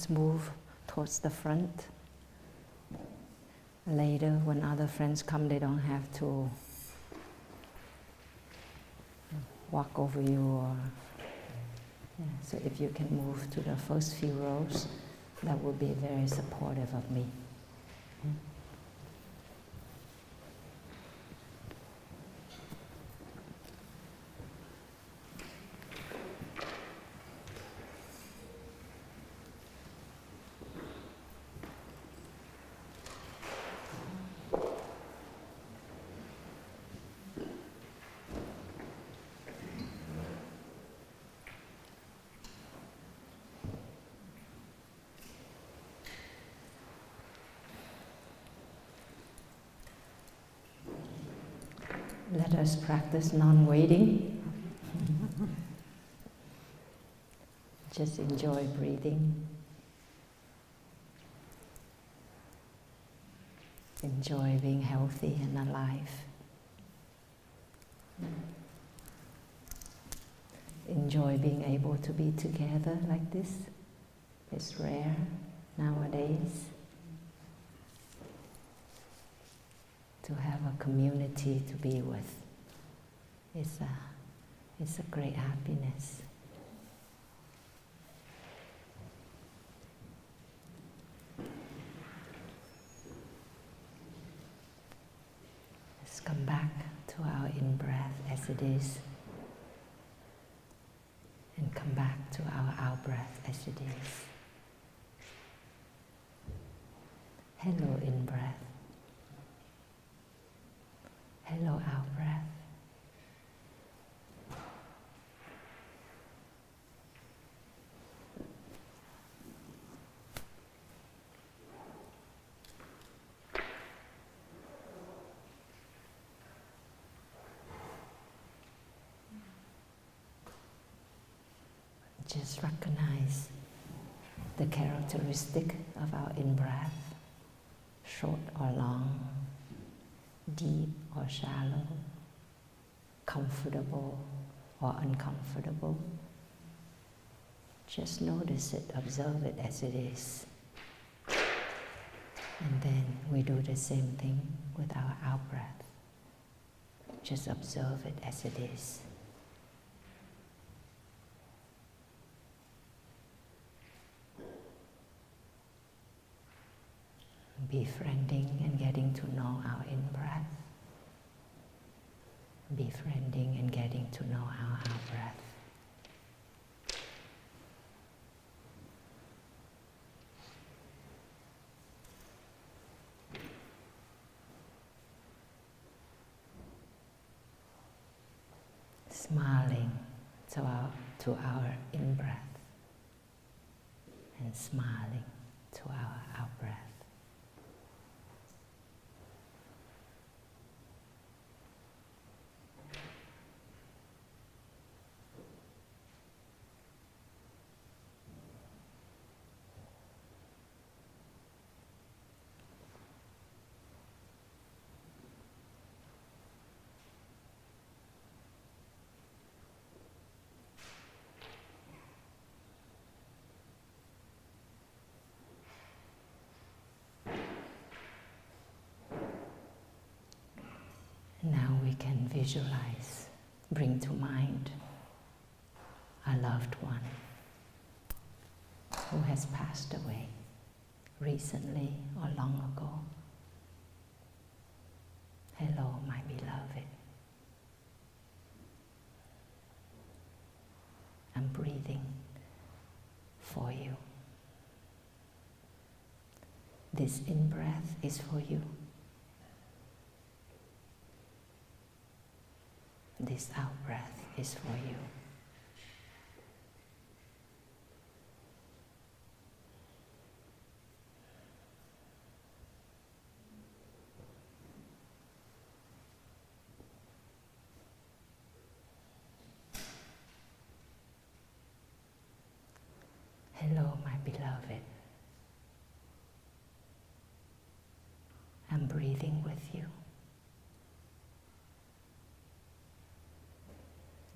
Let's move towards the front. Later, when other friends come, they don't have to walk over you. Or so if you can move to the first few rows, that would be very supportive of me. Let us practice non-waiting. Just enjoy breathing. Enjoy being healthy and alive. Enjoy being able to be together like this. It's rare nowadays to have a community to be with. It's a great happiness. Let's come back to our in-breath as it is, and come back to our out-breath as it is. Hello, in-breath. Hello, out-breath. Just recognize the characteristic of our in-breath, short or long, deep or shallow, comfortable or uncomfortable. Just notice it, observe it as it is. And then we do the same thing with our out-breath. Just observe it as it is. Befriending and getting to know our in-breath. Befriending and getting to know our out-breath. Smiling to our in-breath and smiling to our out-breath. Now we can visualize, bring to mind a loved one who has passed away recently or long ago. Hello, my beloved. I'm breathing for you. This in-breath is for you. This out-breath is for you. Hello, my beloved. I'm breathing with you.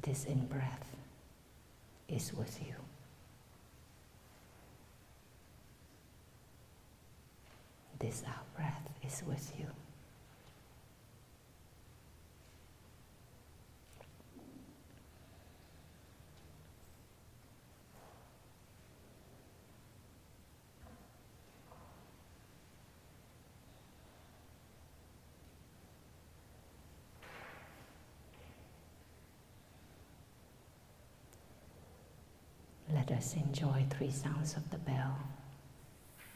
This in-breath is with you. this out-breath is with you. Let us enjoy 3 sounds of the bell.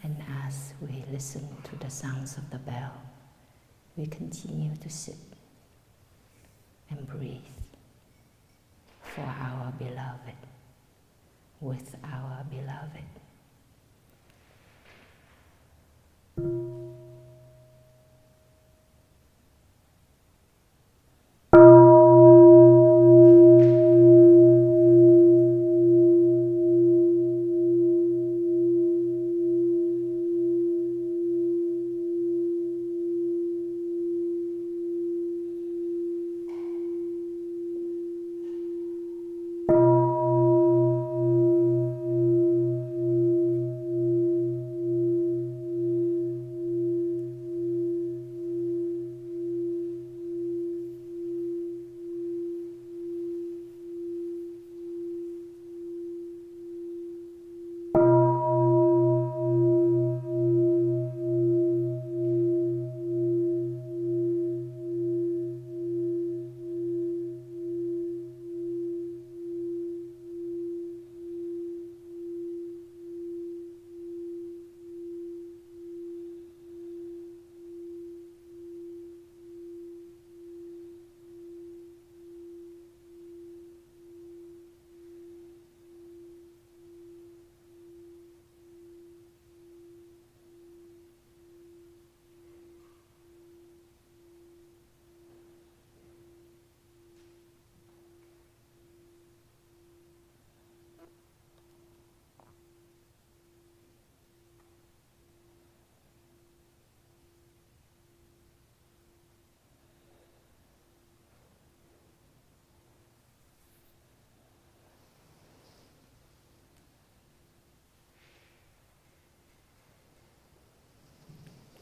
And as we listen to the sounds of the bell, we continue to sit and breathe for our beloved, with our beloved.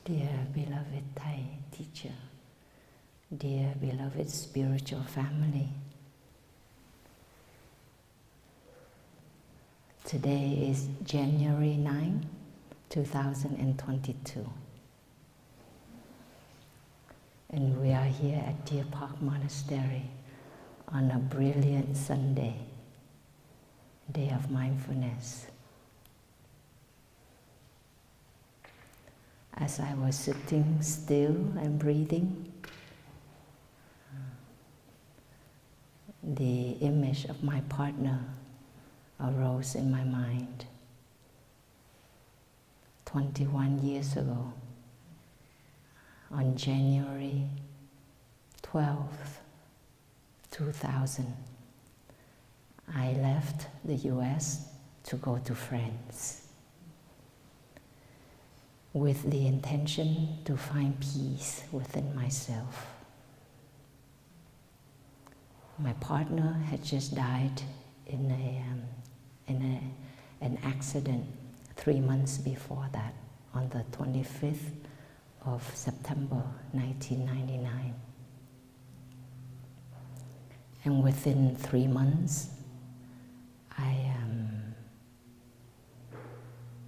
Dear beloved Thai teacher, dear beloved spiritual family, today is January 9, 2022, and we are here at Deer Park Monastery on a brilliant Sunday, day of mindfulness. As I was sitting still and breathing, the image of my partner arose in my mind. 21 years ago, on January 12th, 2000, I left the US to go to France, with the intention to find peace within myself. My partner had just died in an accident 3 months before that, on the 25th of September 1999. And within 3 months,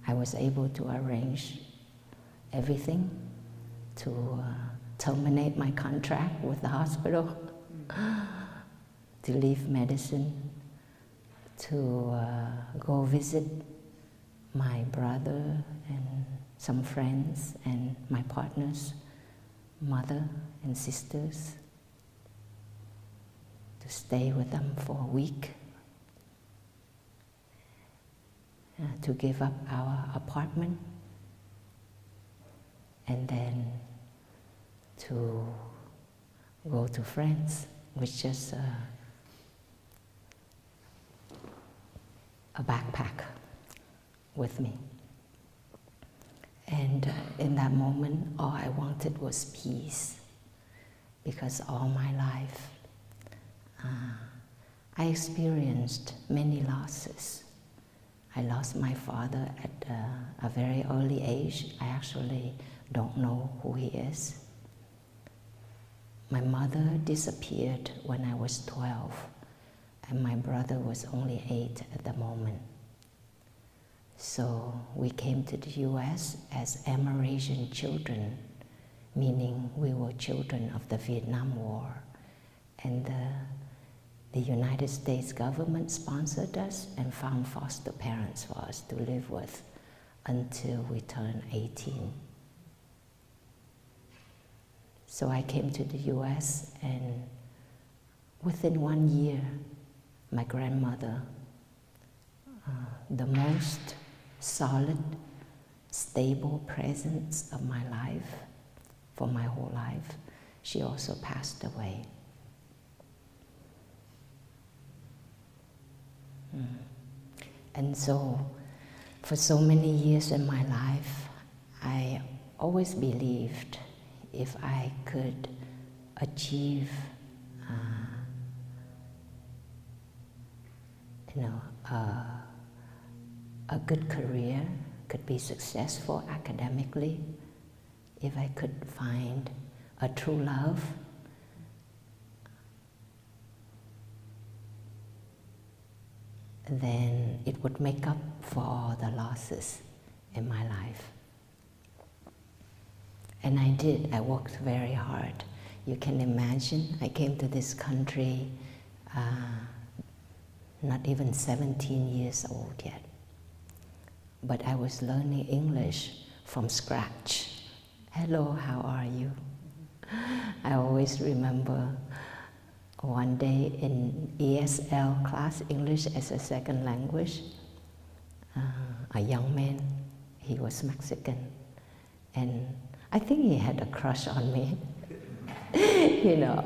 I was able to arrange everything to terminate my contract with the hospital, to leave medicine, to go visit my brother and some friends and my partner's mother and sisters, to stay with them for a week, to give up our apartment, and then to go to France with just a backpack with me. And in that moment, all I wanted was peace, because all my life I experienced many losses. I lost my father at a very early age. I actually don't know who he is. My mother disappeared when I was 12, and my brother was only 8 at the moment. So we came to the US as Amerasian children, meaning we were children of the Vietnam War. And the United States government sponsored us and found foster parents for us to live with until we turned 18. So I came to the US, and within 1 year, my grandmother, the most solid, stable presence of my life, for my whole life, she also passed away. And so, for so many years in my life, I always believed if I could achieve, a good career, could be successful academically, if I could find a true love, then it would make up for all the losses in my life. And I did. I worked very hard. You can imagine, I came to this country not even 17 years old yet. But I was learning English from scratch. Hello, how are you? I always remember one day in ESL class, English as a second language, a young man, he was Mexican, and I think he had a crush on me.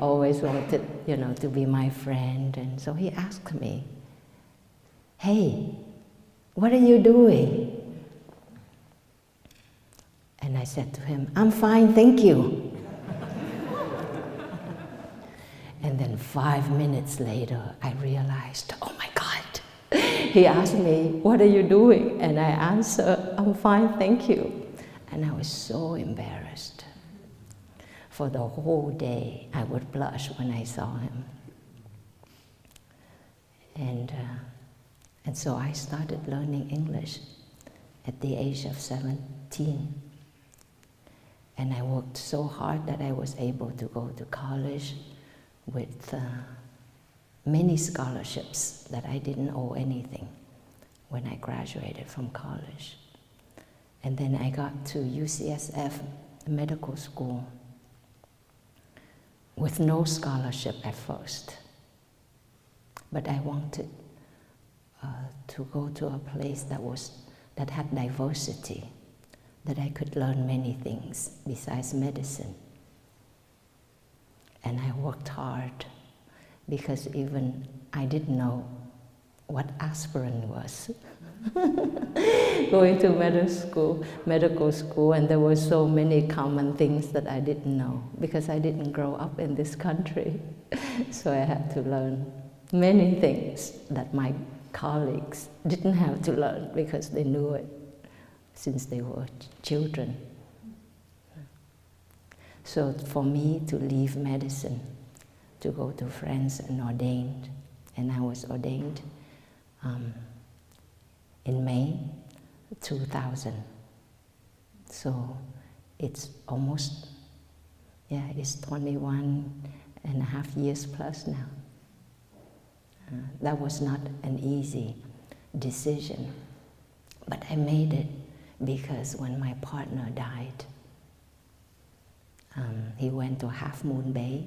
Always wanted, to be my friend, and so he asked me, "Hey, what are you doing?" And I said to him, "I'm fine, thank you." And then 5 minutes later, I realized, oh my God. He asked me, "What are you doing?" And I answered, "I'm fine, thank you." And I was so embarrassed. For the whole day, I would blush when I saw him. And so I started learning English at the age of 17. And I worked so hard that I was able to go to college with many scholarships that I didn't owe anything when I graduated from college. And then I got to UCSF medical school with no scholarship at first. But I wanted to go to a place that had diversity, that I could learn many things besides medicine. And I worked hard because even I didn't know what aspirin was. Going to medical school, and there were so many common things that I didn't know because I didn't grow up in this country. So I had to learn many things that my colleagues didn't have to learn because they knew it since they were children. So for me to leave medicine, to go to France and ordained, and I was ordained in May 2000. So it's almost, it's 21 and a half years plus now. That was not an easy decision, but I made it because when my partner died, he went to Half Moon Bay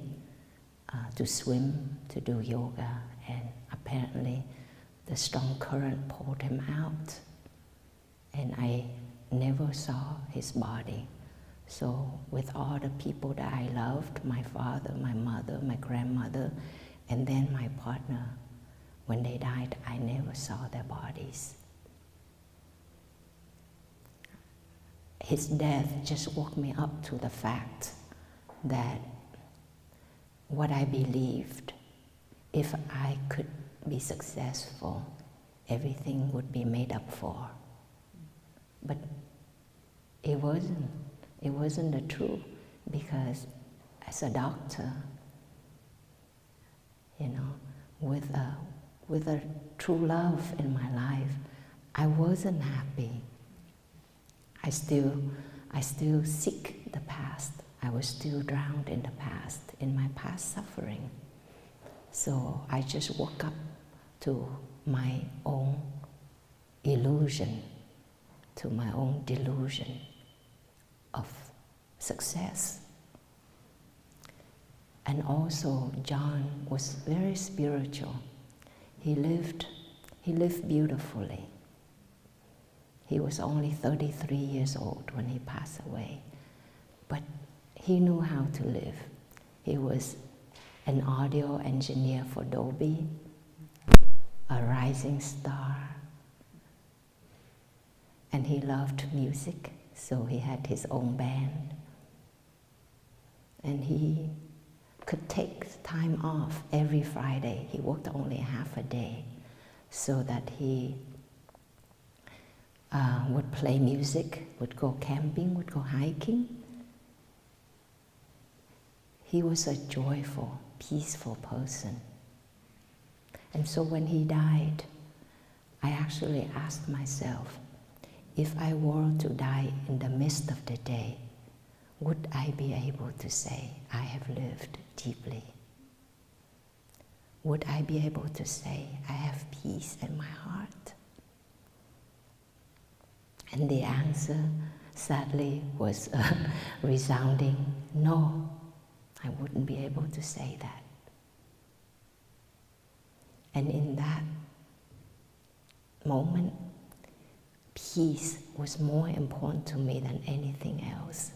to swim, to do yoga, and apparently the strong current pulled him out, and I never saw his body. So with all the people that I loved, my father, my mother, my grandmother, and then my partner, when they died, I never saw their bodies. His death just woke me up to the fact that what I believed, if I could be successful, everything would be made up for. But it wasn't. It wasn't the truth, because as a doctor, with a true love in my life, I wasn't happy. I still seek the past. I was still drowned in the past, in my past suffering. So I just woke up to my own illusion, to my own delusion of success. And also John was very spiritual. He lived beautifully. He was only 33 years old when he passed away, but he knew how to live. He was an audio engineer for Dolby, a rising star, and he loved music, so he had his own band. And he could take time off every Friday. He worked only half a day, so that he would play music, would go camping, would go hiking. He was a joyful, peaceful person. And so when he died, I actually asked myself, if I were to die in the midst of the day, would I be able to say, I have lived deeply? Would I be able to say, I have peace in my heart? And the answer, sadly, was a resounding no. I wouldn't be able to say that. And in that moment, peace was more important to me than anything else.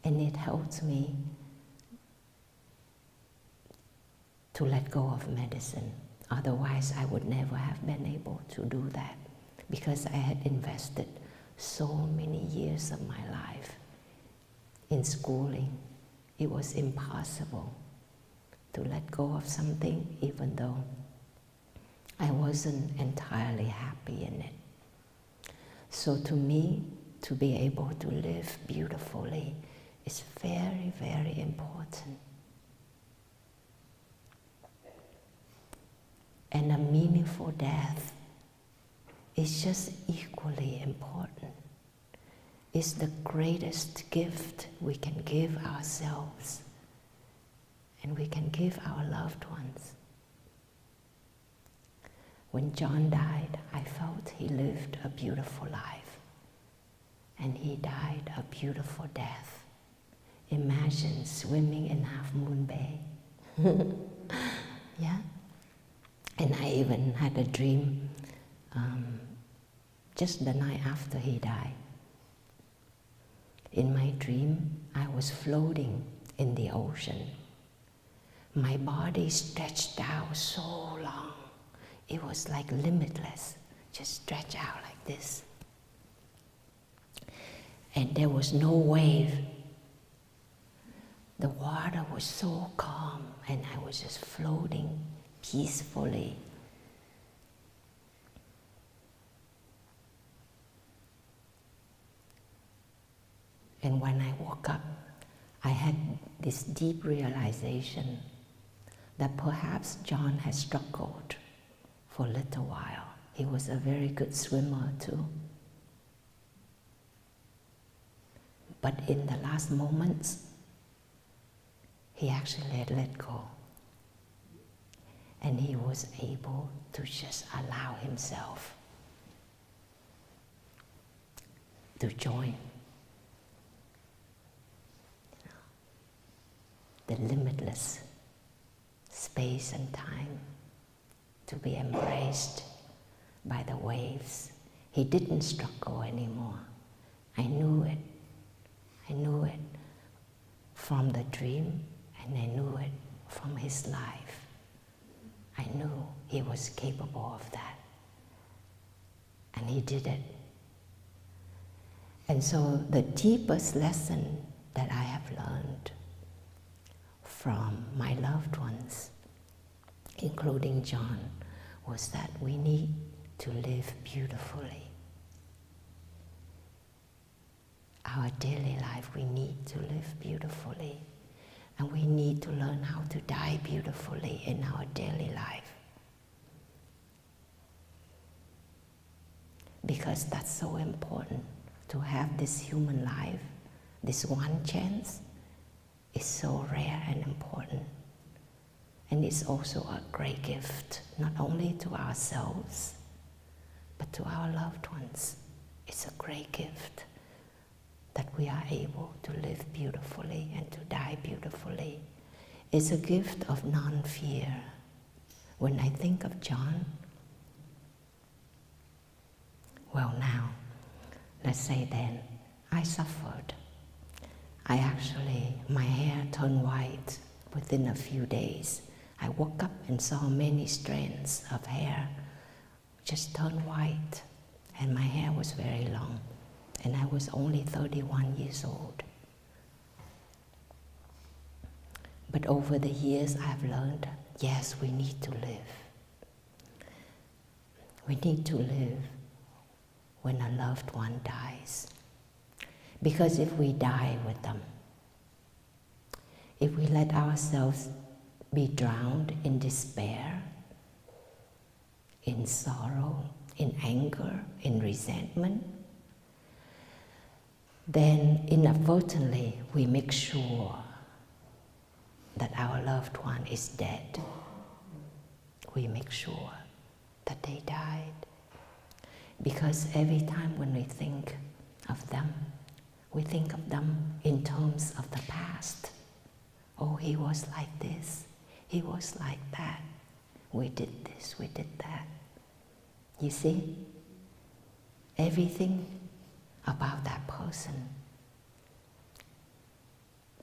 And it helped me to let go of medicine. Otherwise, I would never have been able to do that, because I had invested so many years of my life in schooling. It was impossible to let go of something, even though I wasn't entirely happy in it. So to me, to be able to live beautifully is very, very important. And a meaningful death is just equally important. It's the greatest gift we can give ourselves, and we can give our loved ones. When John died, I felt he lived a beautiful life, and he died a beautiful death. Imagine swimming in Half Moon Bay. Yeah? And I even had a dream just the night after he died. In my dream, I was floating in the ocean. My body stretched out so long. It was like limitless, just stretched out like this. And there was no wave. The water was so calm, and I was just floating peacefully. And when I woke up, I had this deep realization that perhaps John had struggled for a little while. He was a very good swimmer too. But in the last moments, he actually had let go. And he was able to just allow himself to join the limitless space and time, to be embraced by the waves. He didn't struggle anymore. I knew it. I knew it from the dream, and I knew it from his life. I knew he was capable of that. And he did it. And so the deepest lesson that I have learned from my loved ones, including John, was that we need to live beautifully. our daily life, we need to live beautifully. And we need to learn how to die beautifully in our daily life. Because that's so important. To have this human life, this one chance, is so rare and important. And it's also a great gift, not only to ourselves, but to our loved ones. It's a great gift that we are able to live beautifully and to die beautifully. It's a gift of non-fear. When I think of John, well now, let's say then, I suffered. My hair turned white within a few days. I woke up and saw many strands of hair just turn white, and my hair was very long, and I was only 31 years old. But over the years I've learned, yes, we need to live. We need to live when a loved one dies. Because if we die with them, if we let ourselves be drowned in despair, in sorrow, in anger, in resentment, then inadvertently we make sure that our loved one is dead. We make sure that they died. Because every time when we think of them, we think of them in terms of the past. Oh, he was like this, he was like that. We did this, we did that. You see, everything about that person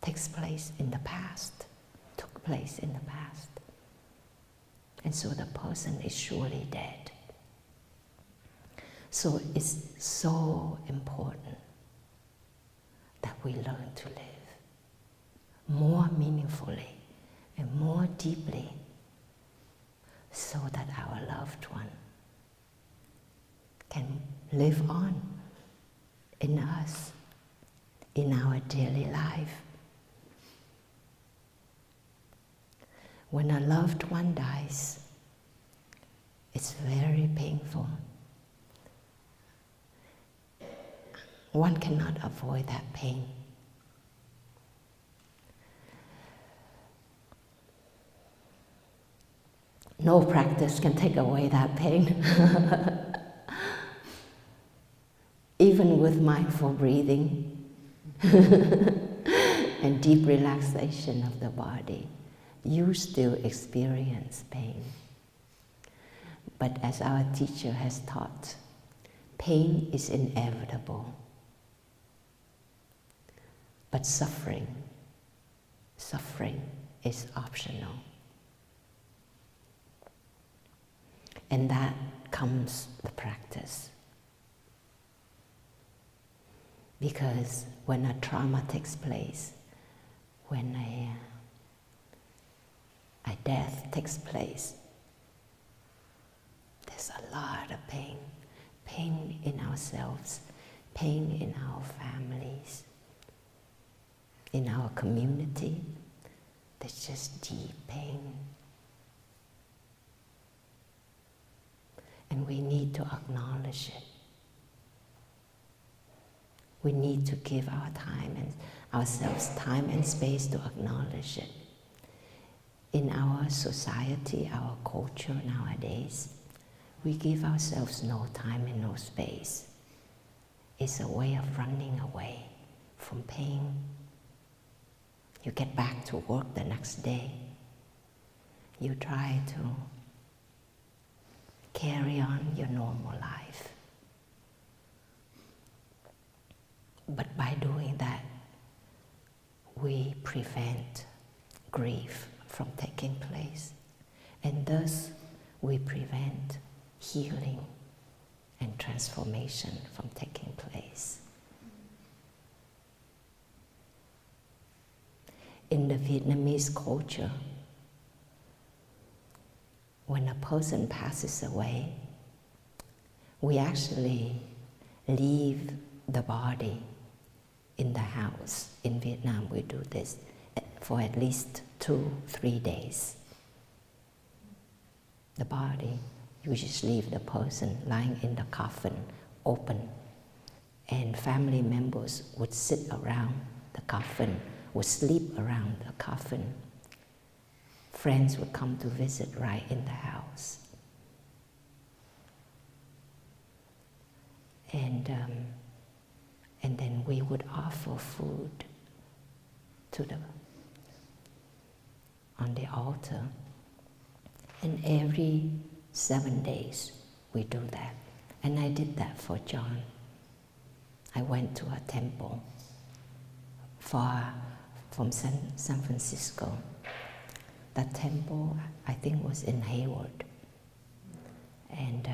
takes place in the past, took place in the past. And so the person is surely dead. So it's so important that we learn to live more meaningfully and more deeply so that our loved one can live on in us, in our daily life. When a loved one dies, it's very painful. One cannot avoid that pain. No practice can take away that pain. Even with mindful breathing and deep relaxation of the body, you still experience pain. But as our teacher has taught, pain is inevitable. But suffering is optional. And that comes the practice. Because when a trauma takes place, when a death takes place, there's a lot of pain. Pain in ourselves, pain in our families, in our community. There's just deep pain. And we need to acknowledge it. We need to give our time and ourselves time and space to acknowledge it. In our society, our culture nowadays, we give ourselves no time and no space. It's a way of running away from pain. You get back to work the next day. You try to carry on your normal life. But by doing that, we prevent grief from taking place. And thus, we prevent healing and transformation from taking place. In the Vietnamese culture, when a person passes away, we actually leave the body in the house. In Vietnam, we do this for at least 2-3 days. The body, you just leave the person lying in the coffin open, and family members would sit around the coffin, would sleep around the coffin. Friends would come to visit right in the house. And then we would offer food on the altar. And every 7 days we do that. And I did that for John. I went to a temple from San Francisco. That temple, I think, was in Hayward. And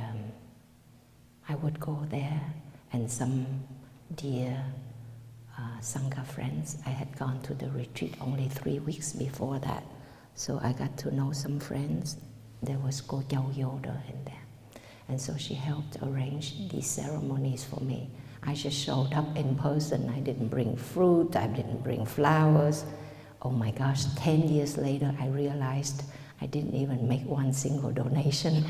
I would go there, and some dear Sangha friends, I had gone to the retreat only 3 weeks before that, so I got to know some friends. There was Ko Chau Yoda in there, and so she helped arrange these ceremonies for me. I just showed up in person. I didn't bring fruit, I didn't bring flowers. Oh my gosh, 10 years later I realized I didn't even make one single donation.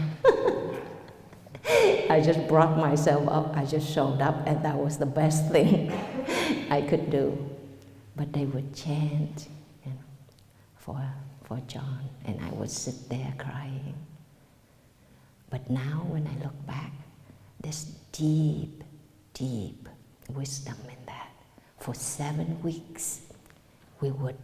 I just brought myself up, I just showed up, and that was the best thing I could do. But they would chant, you know, for John, and I would sit there crying. But now when I look back, there's deep, deep wisdom in that. For 7 weeks, we would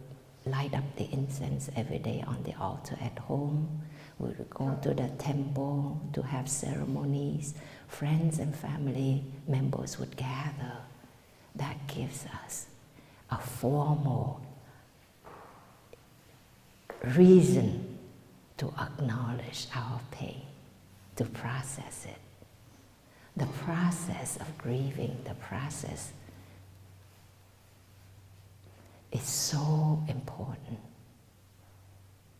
light up the incense every day on the altar at home. We would go to the temple to have ceremonies. Friends and family members would gather. That gives us a formal reason to acknowledge our pain, to process it. The process of grieving, the process is so important.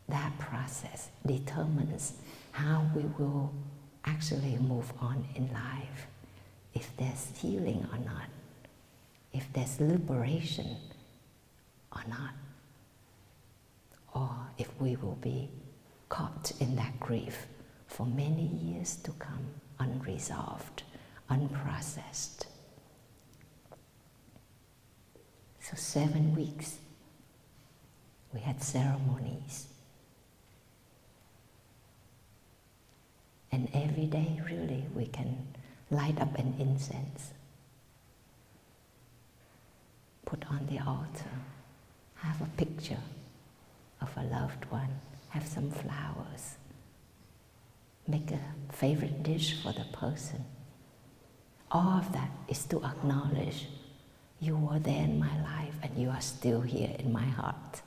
That process determines how we will actually move on in life, if there's healing or not, if there's liberation or not, or if we will be caught in that grief for many years to come, unresolved, unprocessed. So 7 weeks, we had ceremonies. And every day, really, we can light up an incense, put on the altar, have a picture of a loved one, have some flowers, make a favorite dish for the person. All of that is to acknowledge you were there in my life and you are still here in my heart.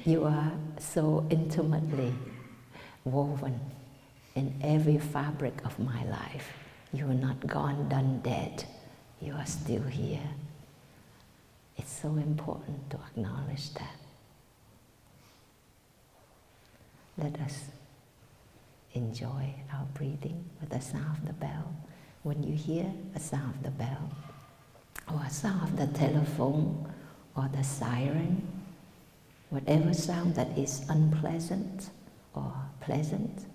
You are so intimately woven in every fabric of my life. You are not gone, done, dead. You are still here. It's so important to acknowledge that. Let us enjoy our breathing with the sound of the bell. When you hear a sound of the bell, or a sound of the telephone, or the siren, whatever sound that is unpleasant or pleasant,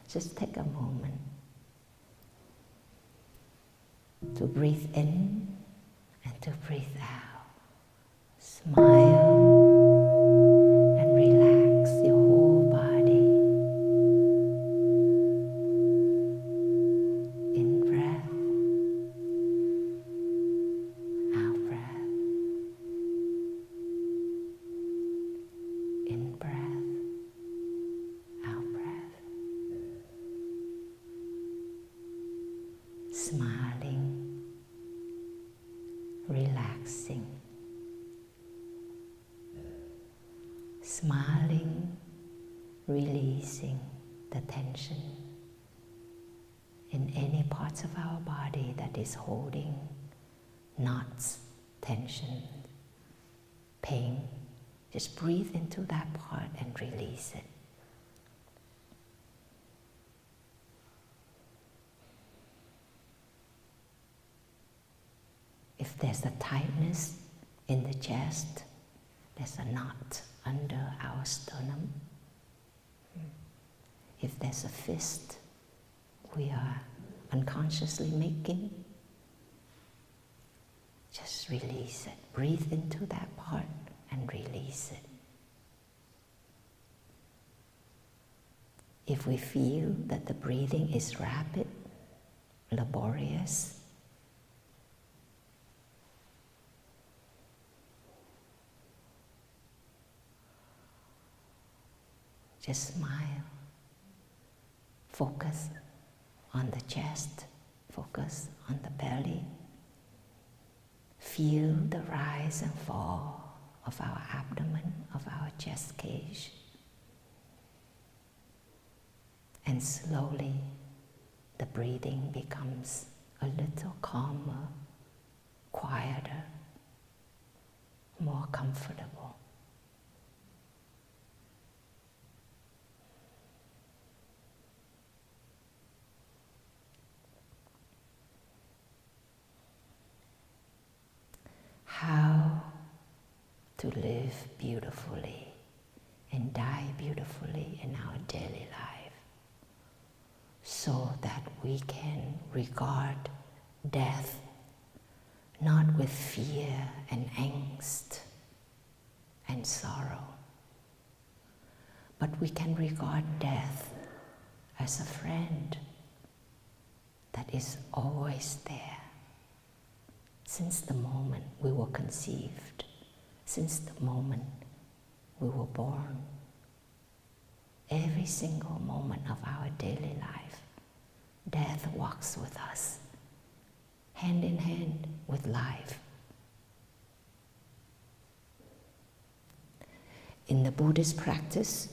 just take a moment to breathe in and to breathe out. Smile and relax your whole body. In breath, out breath. In breath, out breath. Smiling, relaxing. Smiling, releasing the tension in any parts of our body that is holding knots, tension, pain. Just breathe into that part and release it. If there's a tightness, in the chest, there's a knot under our sternum. If there's a fist we are unconsciously making, just release it. Breathe into that part and release it. If we feel that the breathing is rapid, laborious, just smile. Focus on the chest, focus on the belly. Feel the rise and fall of our abdomen, of our chest cage. And slowly the breathing becomes a little calmer, quieter, more comfortable. How to live beautifully and die beautifully in our daily life, so that we can regard death not with fear and angst and sorrow, but we can regard death as a friend that is always there. Since the moment we were conceived, since the moment we were born, every single moment of our daily life, death walks with us, hand in hand with life. In the Buddhist practice,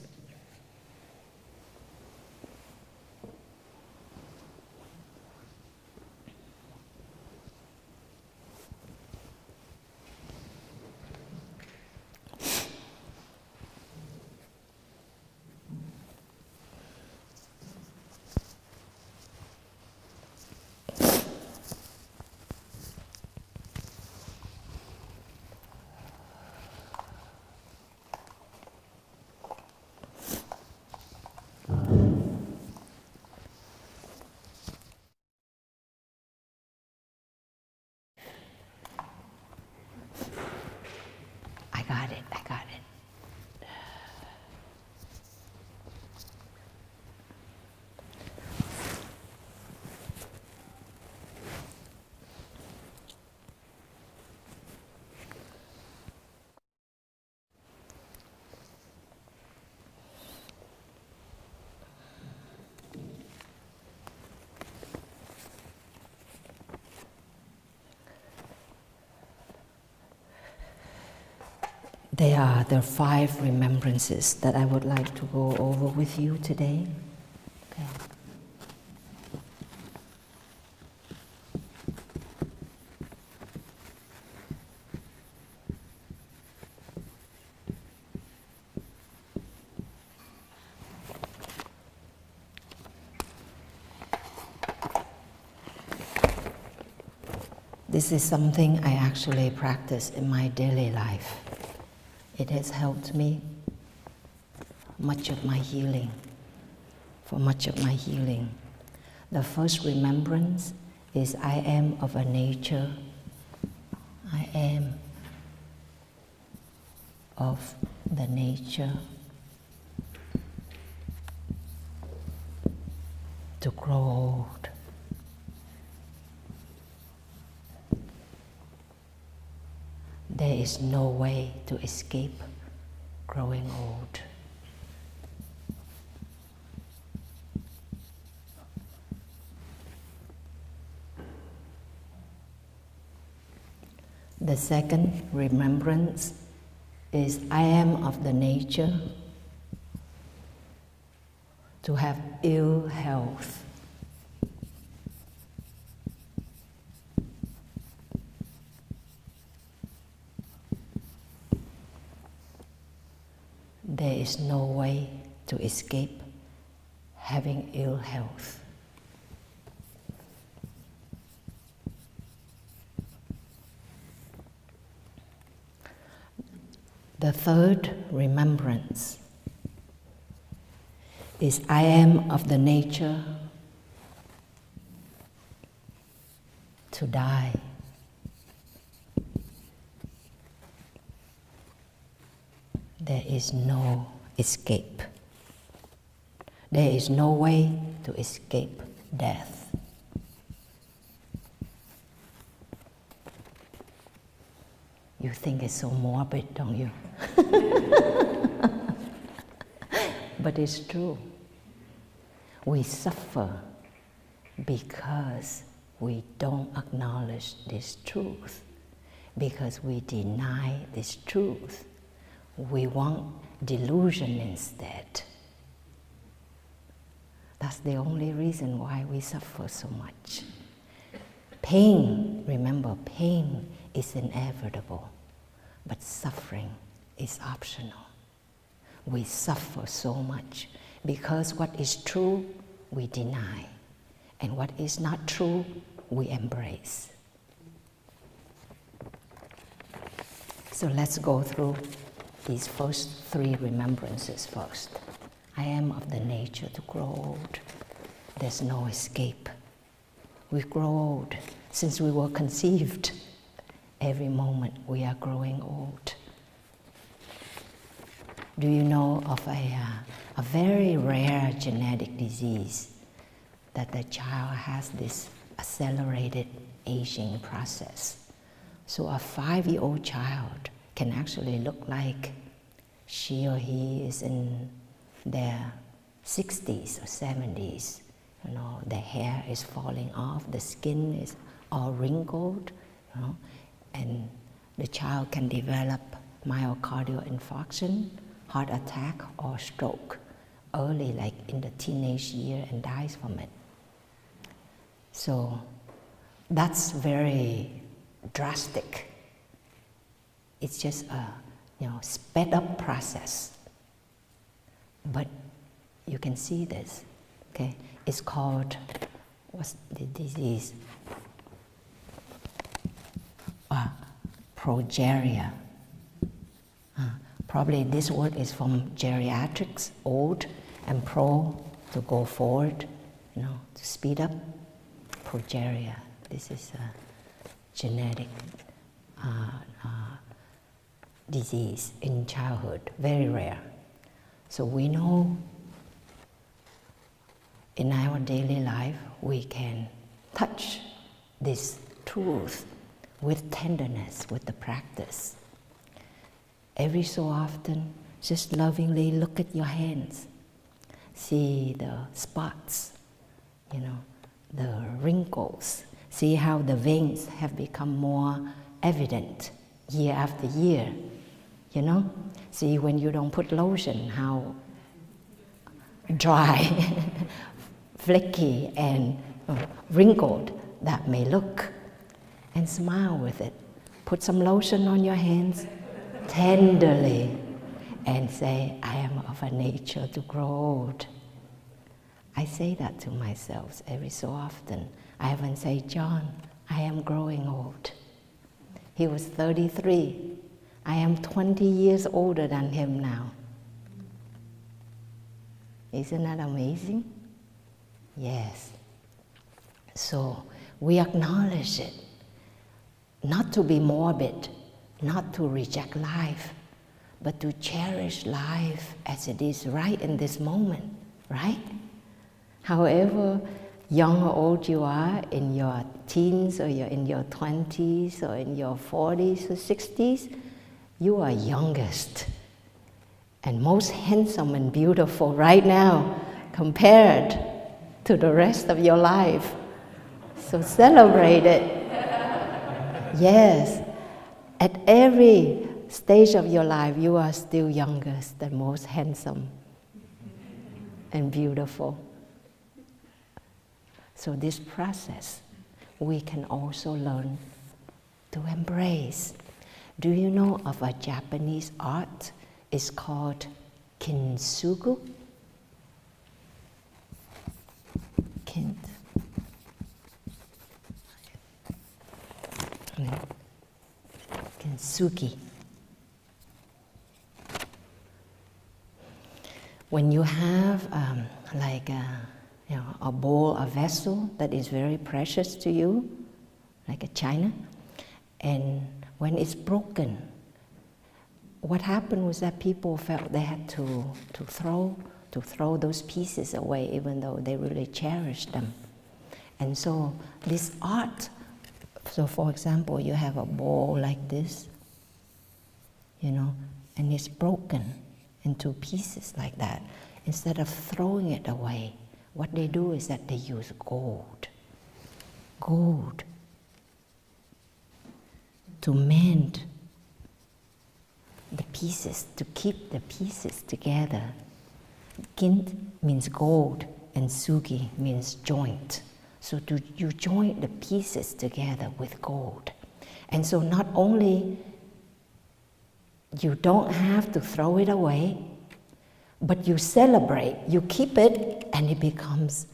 I got it. There are the 5 remembrances that I would like to go over with you today. Okay. This is something I actually practice in my daily life. It has helped me much of my healing, for much of my healing. The first remembrance is I am of a nature, I am of the nature to grow old. There is no way to escape growing old. The second remembrance is I am of the nature to have ill health. There is no way to escape having ill health. The third remembrance is I am of the nature to die. There is no escape. There is no way to escape death. You think it's so morbid, don't you? But it's true. We suffer because we don't acknowledge this truth, because we deny this truth. We want delusion instead. That's the only reason why we suffer so much. Pain, remember, pain is inevitable, but suffering is optional. We suffer so much because what is true, we deny, and what is not true, we embrace. So let's go through these first three remembrances first. I am of the nature to grow old. There's no escape. We grow old since we were conceived. Every moment we are growing old. Do you know of a very rare genetic disease that the child has this accelerated aging process? So a 5-year-old child can actually look like she or he is in their 60s or 70s. You know, the hair is falling off, the skin is all wrinkled, you know, and the child can develop myocardial infarction, heart attack, or stroke early, like in the teenage year, and dies from it. So that's very drastic. It's just a sped up process. But you can see this, okay? It's called, what's the disease? Progeria. Probably this word is from geriatrics, old, and pro, to go forward, to speed up. Progeria. This is a genetic disease in childhood, very rare. So we know in our daily life we can touch this truth with tenderness, with the practice. Every so often, just lovingly look at your hands. See the spots, the wrinkles. See how the veins have become more evident year after year, See when you don't put lotion, how dry, flaky, and wrinkled that may look. And smile with it. Put some lotion on your hands tenderly and say, I am of a nature to grow old. I say that to myself every so often. I haven't said, John, I am growing old. He was 33. I am 20 years older than him now. Isn't that amazing? Yes. So we acknowledge it. Not to be morbid, not to reject life, but to cherish life as it is right in this moment, right? However young or old you are, in your teens or you're in your 20s or in your 40s or 60s, you are youngest and most handsome and beautiful right now compared to the rest of your life. So celebrate it. Yes, at every stage of your life, you are still youngest and most handsome and beautiful. So this process, we can also learn to embrace. Do you know of a Japanese art? It's called Kinsuku. Kinsuki. when you have a bowl, a vessel that is very precious to you, like a china, and when it's broken, what happened was that people felt they had to throw those pieces away, even though they really cherished them. And so this art, so for example, you have a bowl like this, and it's broken into pieces like that. Instead of throwing it away, what they do is that they use gold to mend the pieces, to keep the pieces together. Kint means gold and sugi means joint. So you join the pieces together with gold. And so not only you don't have to throw it away, but you celebrate, you keep it, and it becomes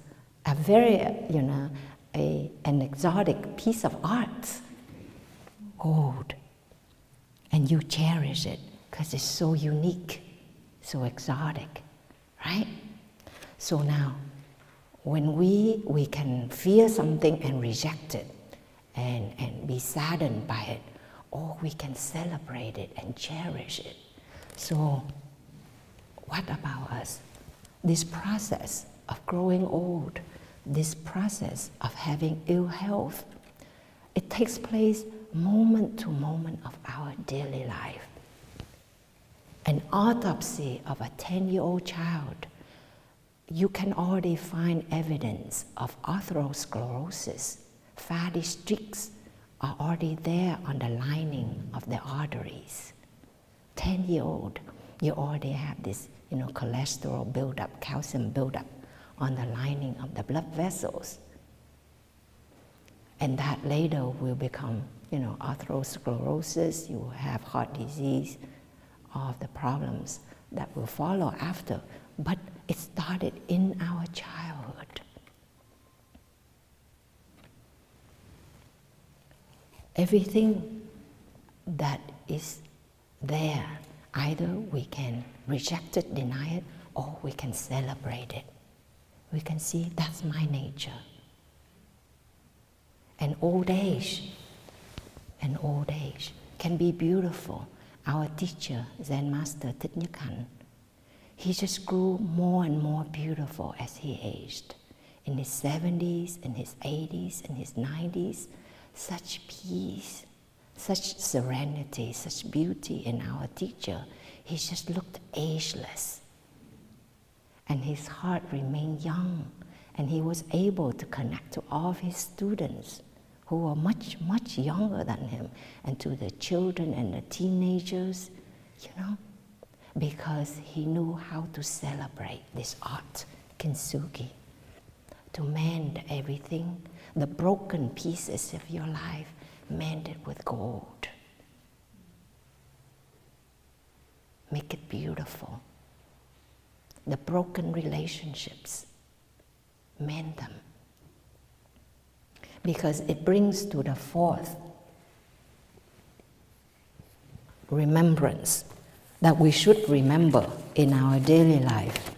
a very, an exotic piece of art, gold. And you cherish it because it's so unique, so exotic, right? So now, when we can fear something and reject it and be saddened by it, or we can celebrate it and cherish it. So what about us? This process of growing old, this process of having ill health, it takes place moment to moment of our daily life. An autopsy of a 10-year-old child, you can already find evidence of atherosclerosis. Fatty streaks are already there on the lining of the arteries. 10-year-old, you already have this, cholesterol buildup, calcium buildup on the lining of the blood vessels. And that later will become, atherosclerosis, you will have heart disease, all of the problems that will follow after. But it started in our childhood. Everything that is there, either we can reject it, deny it, or we can celebrate it. We can see that's my nature. And old age can be beautiful. Our teacher, Zen Master Thich Nhat Hanh, he just grew more and more beautiful as he aged. In his 70s, in his 80s, in his 90s, such peace, such serenity, such beauty in our teacher. He just looked ageless. And his heart remained young, and he was able to connect to all of his students who were much, much younger than him, and to the children and the teenagers, because he knew how to celebrate this art, Kinsuku, to mend everything, the broken pieces of your life, mend it with gold. Make it beautiful. The broken relationships, mend them. Because it brings to the fourth remembrance that we should remember in our daily life.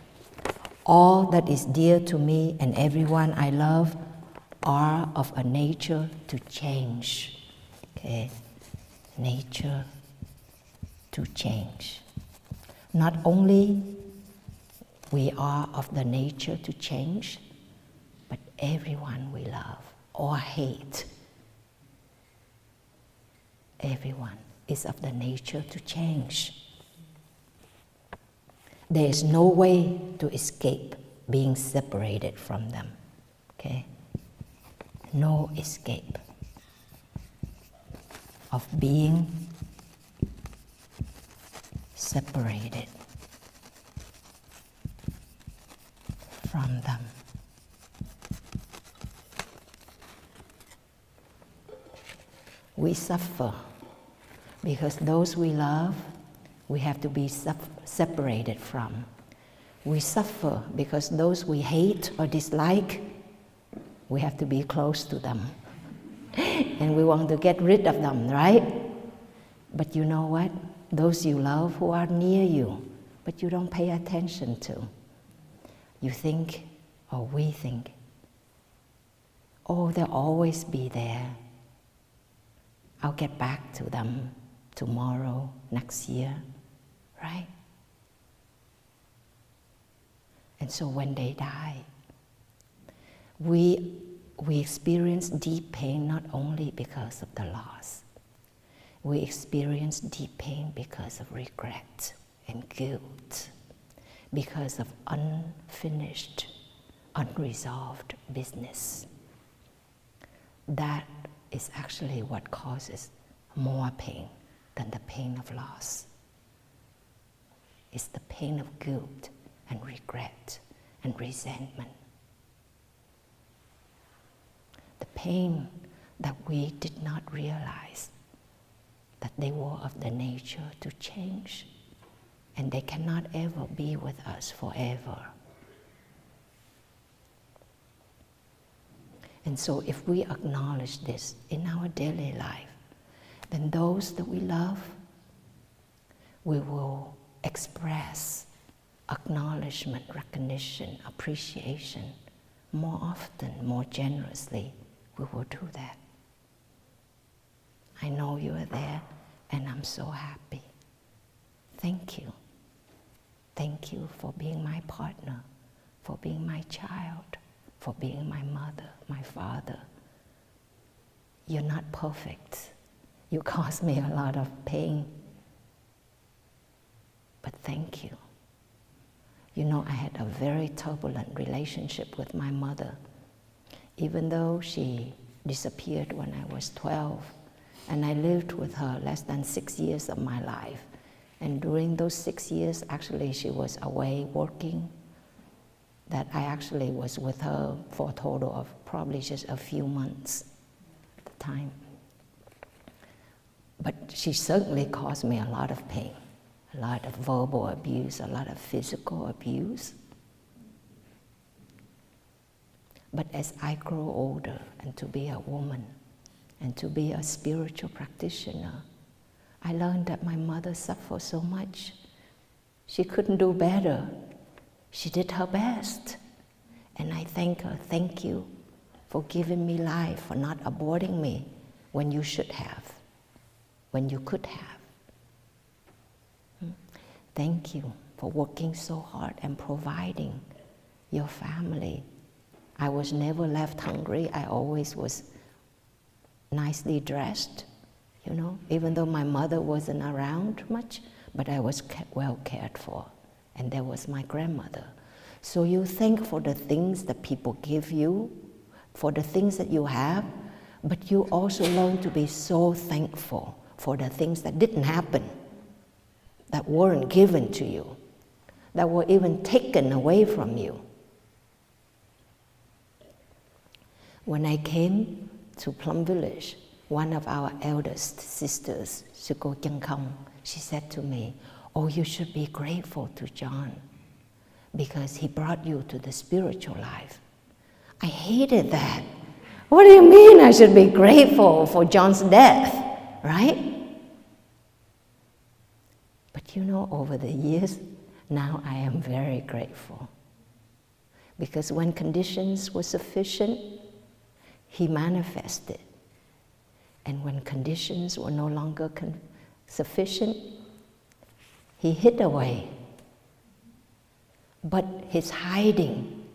All that is dear to me and everyone I love are of a nature to change. Okay? Nature to change. Not only we are of the nature to change, but everyone we love or hate, everyone is of the nature to change. There is no way to escape being separated from them. Okay? No escape of being separated from them. We suffer because those we love, we have to be separated from. We suffer because those we hate or dislike, we have to be close to them. And we want to get rid of them, right? But you know what? Those you love who are near you, but you don't pay attention to. You think, or we think, oh, they'll always be there. I'll get back to them tomorrow, next year, right? And so when they die, we experience deep pain not only because of the loss. We experience deep pain because of regret and guilt, because of unfinished, unresolved business. That is actually what causes more pain than the pain of loss. It's the pain of guilt and regret and resentment. The pain that we did not realize that they were of the nature to change, and they cannot ever be with us forever. And so if we acknowledge this in our daily life, then those that we love, we will express acknowledgement, recognition, appreciation more often, more generously. We will do that. I know you are there, and I'm so happy. Thank you. Thank you for being my partner, for being my child, for being my mother, my father. You're not perfect. You caused me a lot of pain. But thank you. You know, I had a very turbulent relationship with my mother. Even though she disappeared when I was 12, and I lived with her less than 6 years of my life. And during those 6 years, actually, she was away working. That I actually was with her for a total of probably just a few months at the time. But she certainly caused me a lot of pain, a lot of verbal abuse, a lot of physical abuse. But as I grow older and to be a woman and to be a spiritual practitioner, I learned that my mother suffered so much. She couldn't do better. She did her best. And I thank her. Thank you for giving me life, for not aborting me when you should have, when you could have. Thank you for working so hard and providing your family. I was never left hungry. I always was nicely dressed, you know, even though my mother wasn't around much, but I was well cared for. And there was my grandmother. So you thank for the things that people give you, for the things that you have, but you also learn to be so thankful for the things that didn't happen, that weren't given to you, that were even taken away from you. When I came to Plum Village, one of our eldest sisters, Sister Đẳng Nghiêm, she said to me, "Oh, you should be grateful to John because he brought you to the spiritual life." I hated that. What do you mean I should be grateful for John's death, right? But you know, over the years, now I am very grateful. Because when conditions were sufficient, he manifested. And when conditions were no longer sufficient, he hid away. But his hiding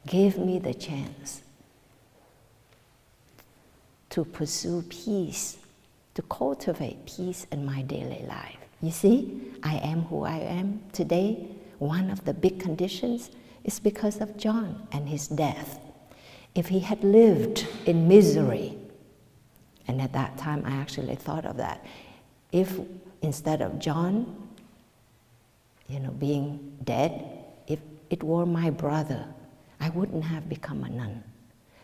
gave me the chance to pursue peace, to cultivate peace in my daily life. You see, I am who I am today. One of the big conditions is because of John and his death. If he had lived in misery, and at that time I actually thought of that, if instead of John, being dead, if it were my brother, I wouldn't have become a nun,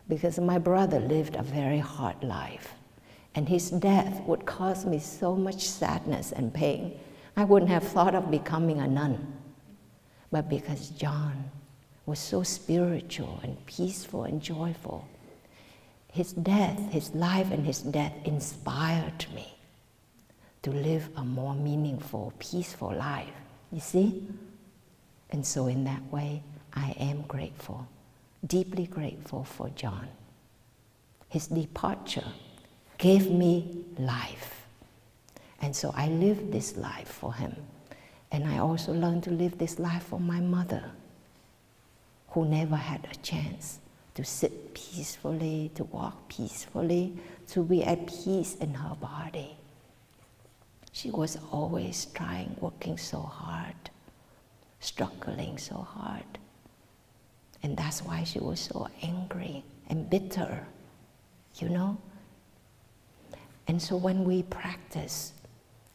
because my brother lived a very hard life, and his death would cause me so much sadness and pain. I wouldn't have thought of becoming a nun. But because John was so spiritual and peaceful and joyful, his death, his life and his death inspired me to live a more meaningful, peaceful life. You see? And so in that way, I am grateful, deeply grateful for John. His departure gave me life. And so I lived this life for him. And I also learned to live this life for my mother, who never had a chance to sit peacefully, to walk peacefully, to be at peace in her body. She was always trying, working so hard, struggling so hard. And that's why she was so angry and bitter, you know? And so when we practice,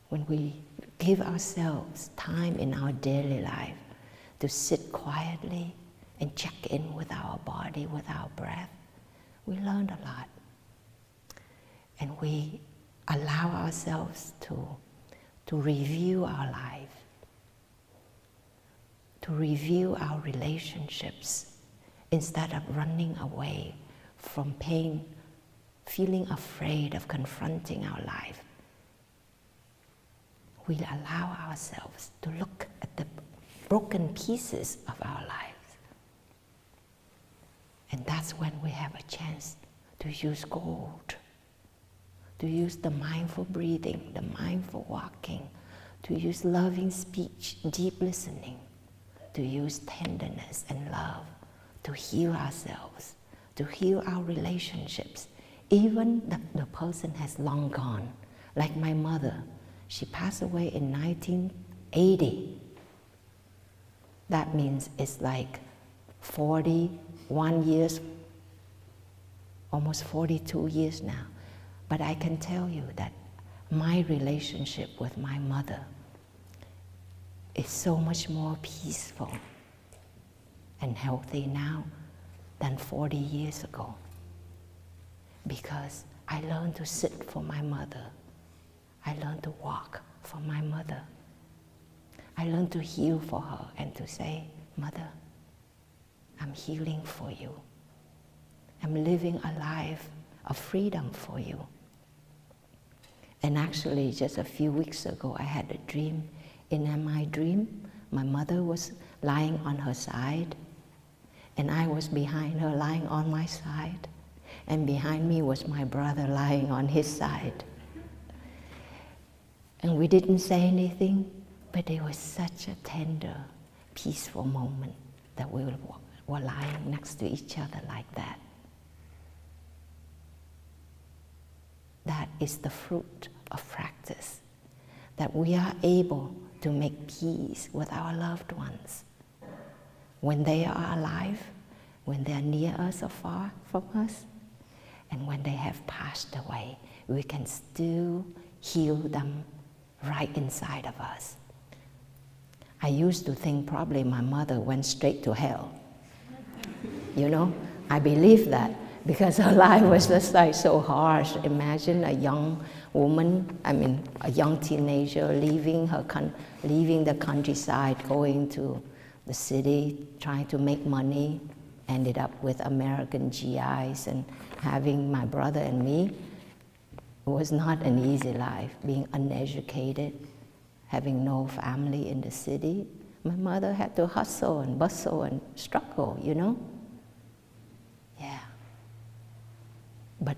when we give ourselves time in our daily life to sit quietly and check in with our body, with our breath, we learn a lot. And we allow ourselves to review our life, to review our relationships, instead of running away from pain, feeling afraid of confronting our life. We allow ourselves to look at the broken pieces of our lives. And that's when we have a chance to use gold, to use the mindful breathing, the mindful walking, to use loving speech, deep listening, to use tenderness and love, to heal ourselves, to heal our relationships. Even the person has long gone, like my mother. She passed away in 1980. That means it's like 41 years, almost 42 years now. But I can tell you that my relationship with my mother is so much more peaceful and healthy now than 40 years ago. Because I learned to sit for my mother. I learned to walk for my mother. I learned to heal for her and to say, Mother, I'm healing for you. I'm living a life of freedom for you. And actually, just a few weeks ago, I had a dream. In my dream, my mother was lying on her side, and I was behind her lying on my side. And behind me was my brother lying on his side. And we didn't say anything, but it was such a tender, peaceful moment that we were lying next to each other like that. That is the fruit of practice, that we are able to make peace with our loved ones. When they are alive, when they are near us or far from us, and when they have passed away, we can still heal them right inside of us. I used to think probably my mother went straight to hell. You know, I believe that because her life was just like so harsh. Imagine a young woman, a young teenager leaving the countryside, going to the city, trying to make money, ended up with American GIs and having my brother and me. It was not an easy life, being uneducated, having no family in the city. My mother had to hustle and bustle and struggle, you know? Yeah. But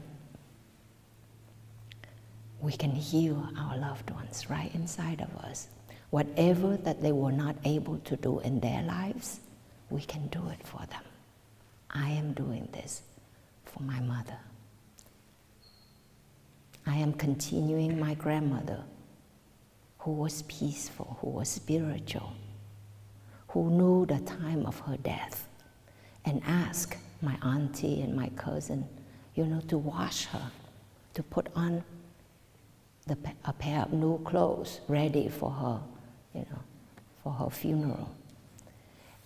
we can heal our loved ones right inside of us. Whatever that they were not able to do in their lives, we can do it for them. I am doing this for my mother. I am continuing my grandmother, who was peaceful, who was spiritual, who knew the time of her death, and asked my auntie and my cousin, to wash her, to put on a pair of new clothes ready for her, for her funeral.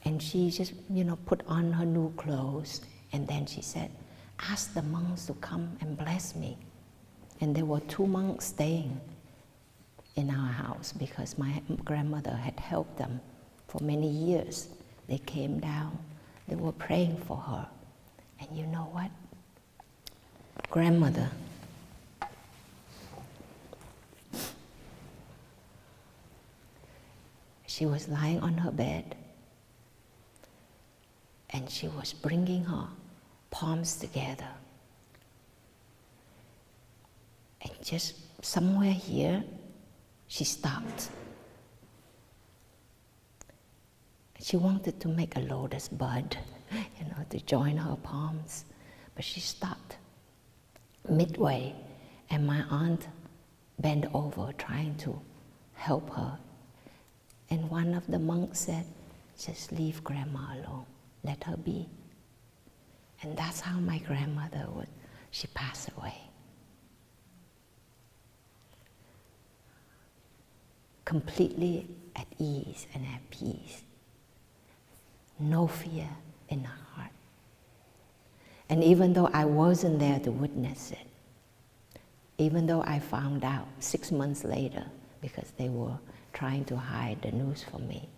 And she just, put on her new clothes, and then she said, ask the monks to come and bless me. And there were 2 monks staying in our house because my grandmother had helped them for many years. They came down, they were praying for her. And you know what? Grandmother, She was lying on her bed, and she was bringing her palms together. And just somewhere here, she stopped. She wanted to make a lotus bud, to join her palms, but she stopped midway, and my aunt bent over trying to help her. And one of the monks said, just leave Grandma alone, let her be. And that's how my grandmother she passed away. Completely at ease and at peace. No fear in her heart. And even though I wasn't there to witness it, even though I found out 6 months later because they were trying to hide the news from me,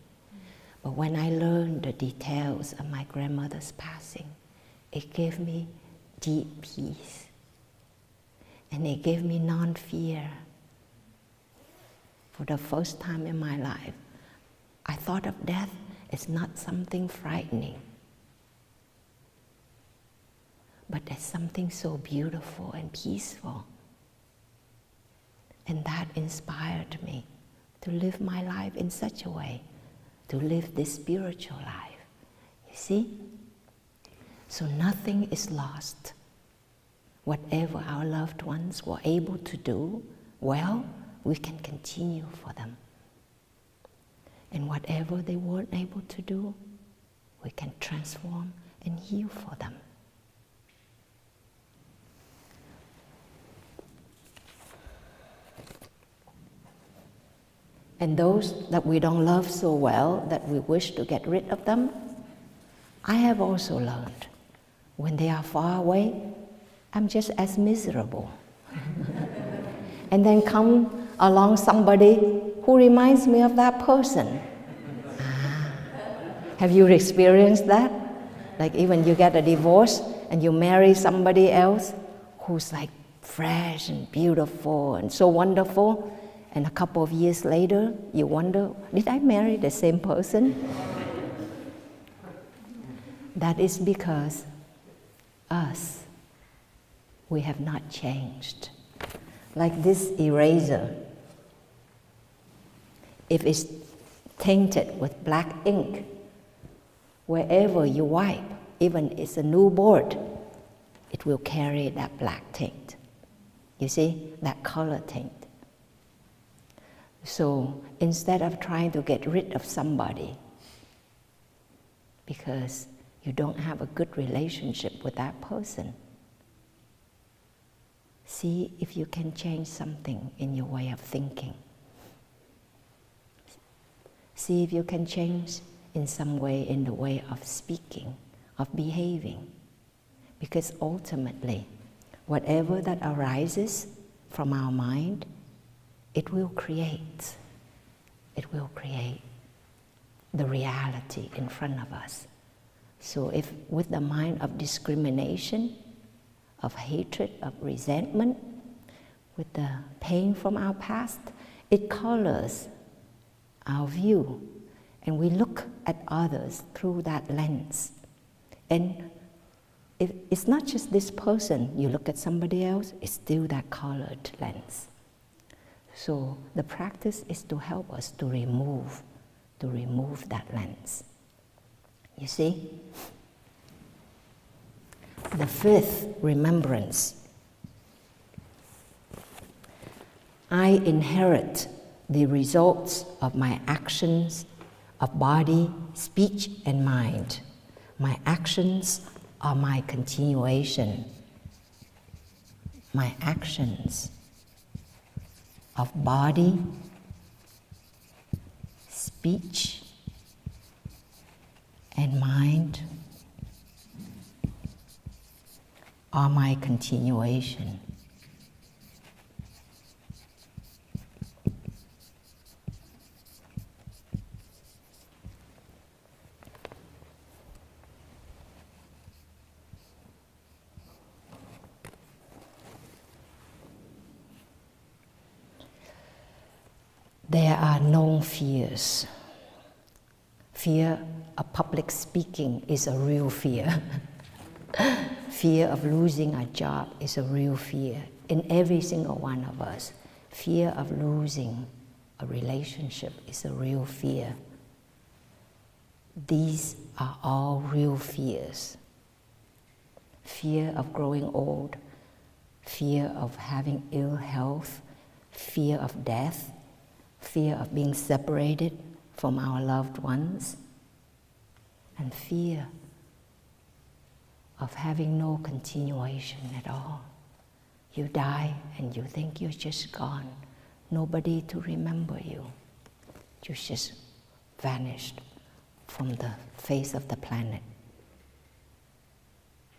but when I learned the details of my grandmother's passing, it gave me deep peace. And it gave me non-fear. For the first time in my life, I thought of death as not something frightening, but as something so beautiful and peaceful. And that inspired me to live my life in such a way, to live this spiritual life. You see? So nothing is lost. Whatever our loved ones were able to do well, we can continue for them. And whatever they weren't able to do, we can transform and heal for them. And those that we don't love so well, that we wish to get rid of them, I have also learned, when they are far away, I'm just as miserable. And then come along somebody who reminds me of that person. Have you experienced that? Like even you get a divorce and you marry somebody else who's like fresh and beautiful and so wonderful, and a couple of years later you wonder, did I marry the same person? That is because us, we have not changed. Like this eraser, if it's tainted with black ink, wherever you wipe, even it's a new board, it will carry that black taint. You see, that color taint. So instead of trying to get rid of somebody because you don't have a good relationship with that person, see if you can change something in your way of thinking. See if you can change in some way in the way of speaking, of behaving. Because ultimately, whatever that arises from our mind, it will create the reality in front of us. So if with the mind of discrimination, of hatred, of resentment, with the pain from our past, it colors our view. And we look at others through that lens. And it's not just this person, you look at somebody else, it's still that colored lens. So the practice is to help us to remove that lens. You see? The fifth remembrance. I inherit the results of my actions of body, speech, and mind. My actions are my continuation. My actions of body, speech, and mind are my continuation. There are no fears. Fear of public speaking is a real fear. Fear of losing a job is a real fear. In every single one of us, fear of losing a relationship is a real fear. These are all real fears. Fear of growing old, fear of having ill health, fear of death, fear of being separated from our loved ones, and fear of having no continuation at all. You die and you think you're just gone, nobody to remember you. You just vanished from the face of the planet.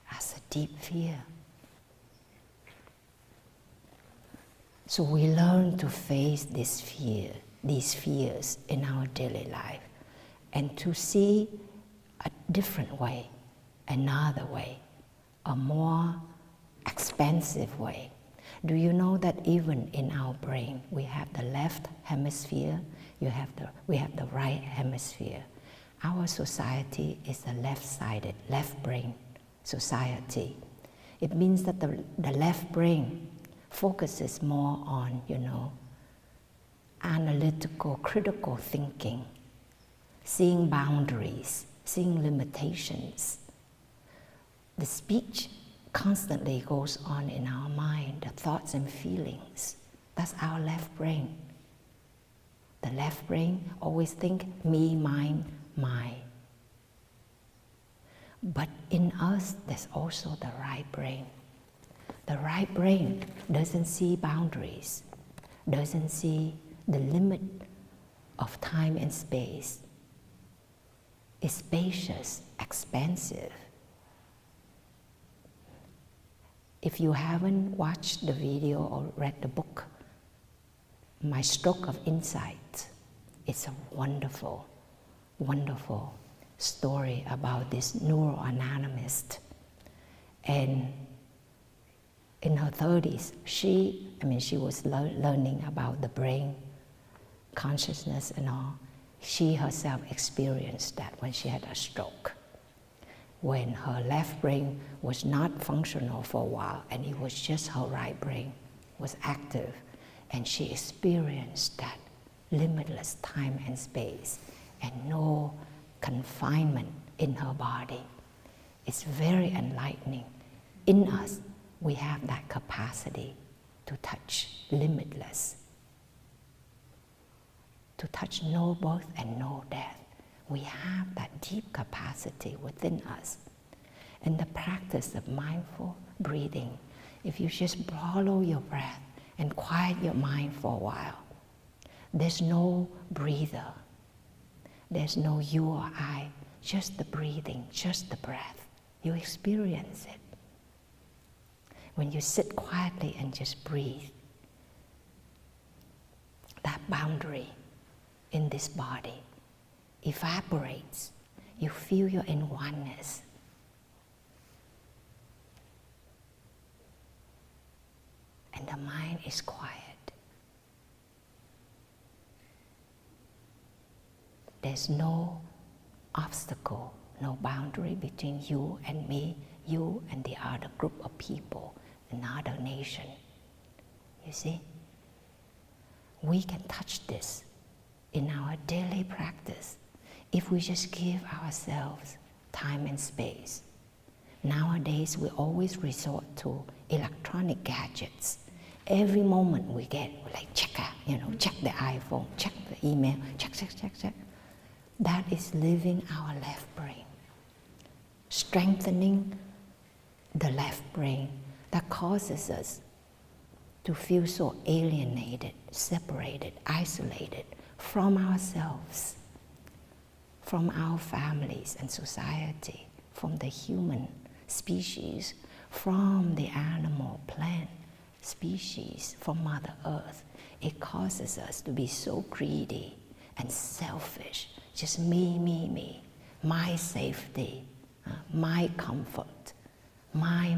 That's a deep fear. So we learn to face these fears in our daily life, and to see a different way, another way, a more expansive way. Do you know that even in our brain, we have the left hemisphere, we have the right hemisphere. Our society is a left-sided, left brain society. It means that the left brain focuses more on, analytical, critical thinking, seeing boundaries, seeing limitations. The speech constantly goes on in our mind, the thoughts and feelings. That's our left brain. The left brain always think me, mine, my. But in us, there's also the right brain. The right brain doesn't see boundaries, doesn't see the limit of time and space. It's spacious, expansive. If you haven't watched the video or read the book, My Stroke of Insight, it's a wonderful, wonderful story about this neuroanatomist. And in her 30s, she was learning about the brain, consciousness and all. She herself experienced that when she had a stroke, when her left brain was not functional for a while, and it was just her right brain was active, and she experienced that limitless time and space and no confinement in her body. It's very enlightening. In us, we have that capacity to touch limitless, to touch no birth and no death. We have that deep capacity within us. And the practice of mindful breathing, if you just follow your breath and quiet your mind for a while, there's no breather, there's no you or I, just the breathing, just the breath. You experience it. When you sit quietly and just breathe, that boundary in this body evaporates. You feel you're in oneness. And the mind is quiet. There's no obstacle, no boundary between you and me, you and the other group of people, another nation. You see? We can touch this in our daily practice if we just give ourselves time and space. Nowadays, we always resort to electronic gadgets. Every moment we get, we check the iPhone, check the email, check. That is living our left brain, strengthening the left brain that causes us to feel so alienated, separated, isolated from ourselves, from our families and society, from the human species, from the animal, plant species, from Mother Earth. It causes us to be so greedy and selfish, just me, my safety, my comfort, my.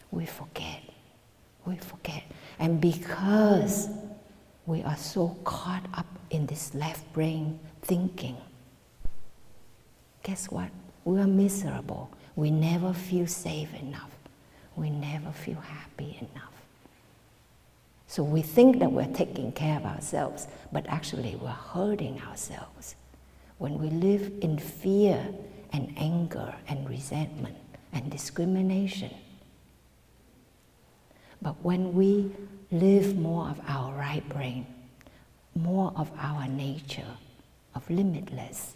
We forget. And because we are so caught up in this left brain thinking, guess what? We are miserable. We never feel safe enough. We never feel happy enough. So we think that we're taking care of ourselves, but actually we're hurting ourselves. When we live in fear and anger and resentment and discrimination. But when we live more of our right brain, more of our nature, of limitless,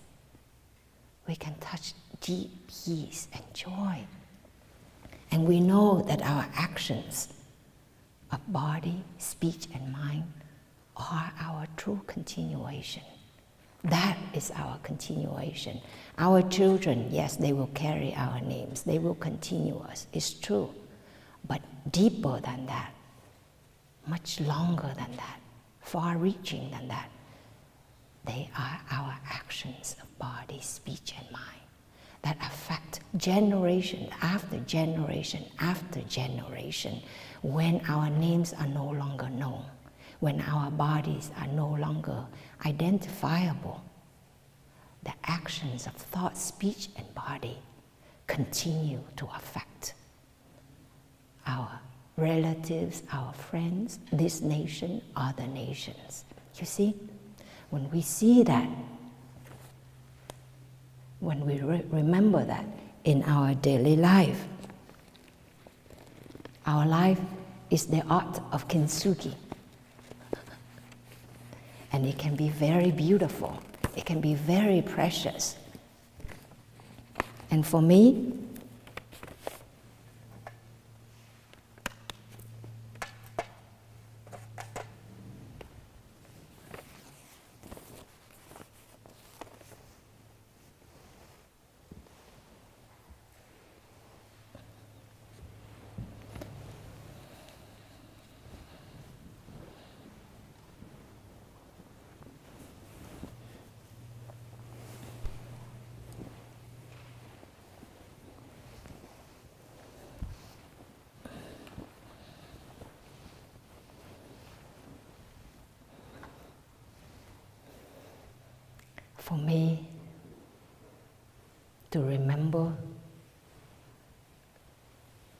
we can touch deep peace and joy. And we know that our actions of body, speech, and mind are our true continuation. That is our continuation. Our children, yes, they will carry our names. They will continue us. It's true. But deeper than that, much longer than that, far-reaching than that, they are our actions of body, speech, and mind that affect generation after generation after generation when our names are no longer known, when our bodies are no longer identifiable. The actions of thought, speech, and body continue to affect our relatives, our friends, this nation, other nations. You see, when we see that, when we remember that in our daily life, our life is the art of Kinsuku. And it can be very beautiful. It can be very precious. And for me, for me, to remember,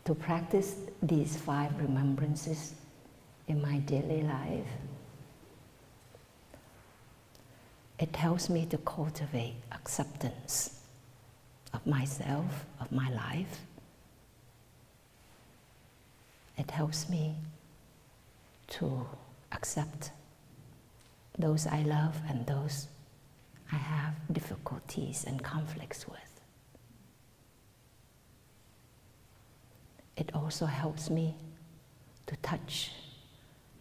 to practice these 5 remembrances in my daily life, it helps me to cultivate acceptance of myself, of my life. It helps me to accept those I love and those I have difficulties and conflicts with. It also helps me to touch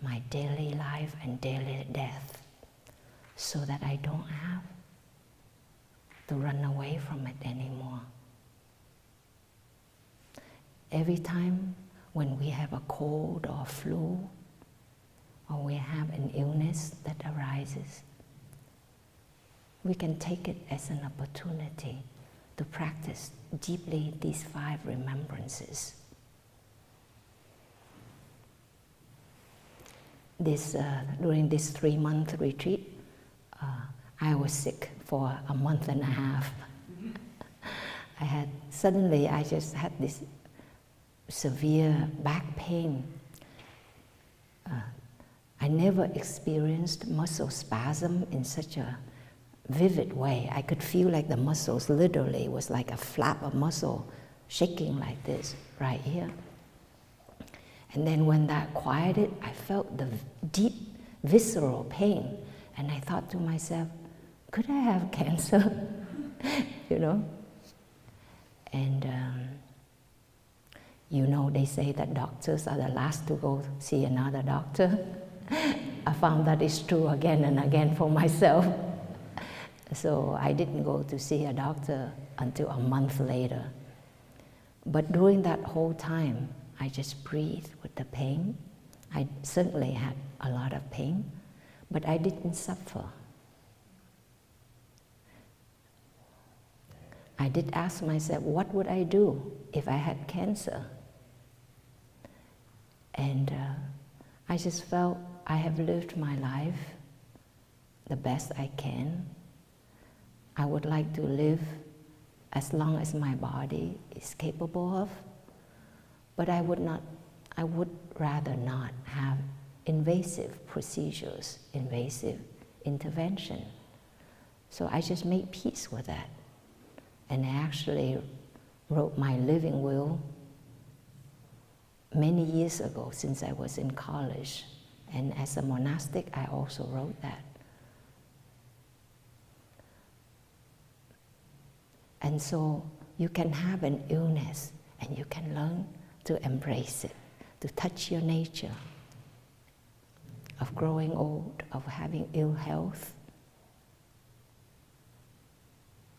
my daily life and daily death so that I don't have to run away from it anymore. Every time when we have a cold or flu, or we have an illness that arises, we can take it as an opportunity to practice deeply these 5 remembrances. During this 3-month retreat, I was sick for a month and a half. I just had this severe back pain. I never experienced muscle spasm in such a vivid way. I could feel like the muscles literally was like a flap of muscle shaking like this right here. And then when that quieted, I felt the deep visceral pain, and I thought to myself, could I have cancer? You know? And you know, they say that doctors are the last to go see another doctor. I found that is true again and again for myself. So I didn't go to see a doctor until a month later. But during that whole time, I just breathed with the pain. I certainly had a lot of pain, but I didn't suffer. I did ask myself, what would I do if I had cancer? And I just felt I have lived my life the best I can. I would like to live as long as my body is capable of. But I would rather not have invasive procedures, invasive intervention. So I just made peace with that. And I actually wrote my living will many years ago, since I was in college. And as a monastic, I also wrote that. And so you can have an illness and you can learn to embrace it, to touch your nature of growing old, of having ill health,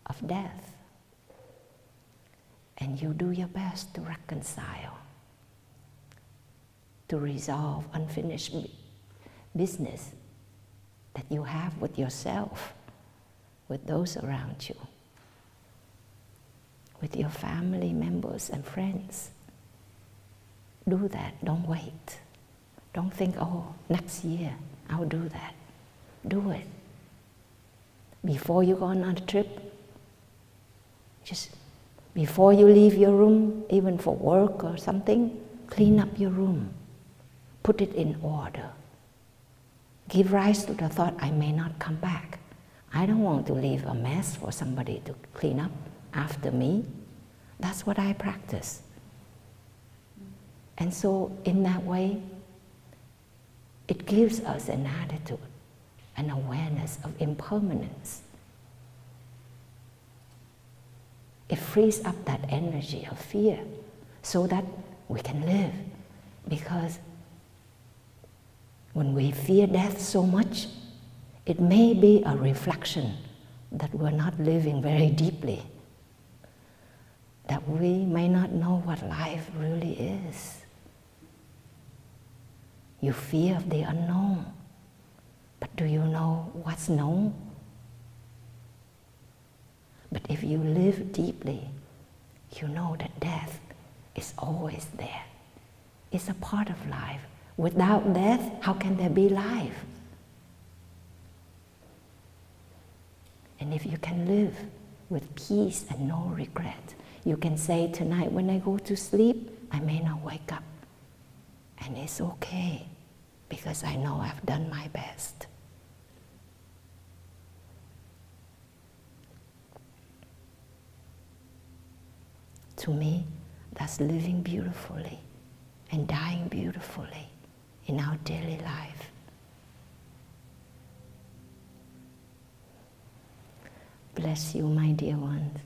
of death. And you do your best to reconcile, to resolve unfinished business that you have with yourself, with those around you, with your family members and friends. Do that, don't wait. Don't think, oh, next year I'll do that. Do it. Before you go on a trip, just before you leave your room, even for work or something, clean up your room. Put it in order. Give rise to the thought, I may not come back. I don't want to leave a mess for somebody to clean up after me. That's what I practice. And so in that way, it gives us an attitude, an awareness of impermanence. It frees up that energy of fear so that we can live. Because when we fear death so much, it may be a reflection that we're not living very deeply, that we may not know what life really is. You fear of the unknown, but do you know what's known? But if you live deeply, you know that death is always there. It's a part of life. Without death, how can there be life? And if you can live with peace and no regret, you can say, tonight when I go to sleep, I may not wake up. And it's okay, because I know I've done my best. To me, that's living beautifully and dying beautifully in our daily life. Bless you, my dear ones.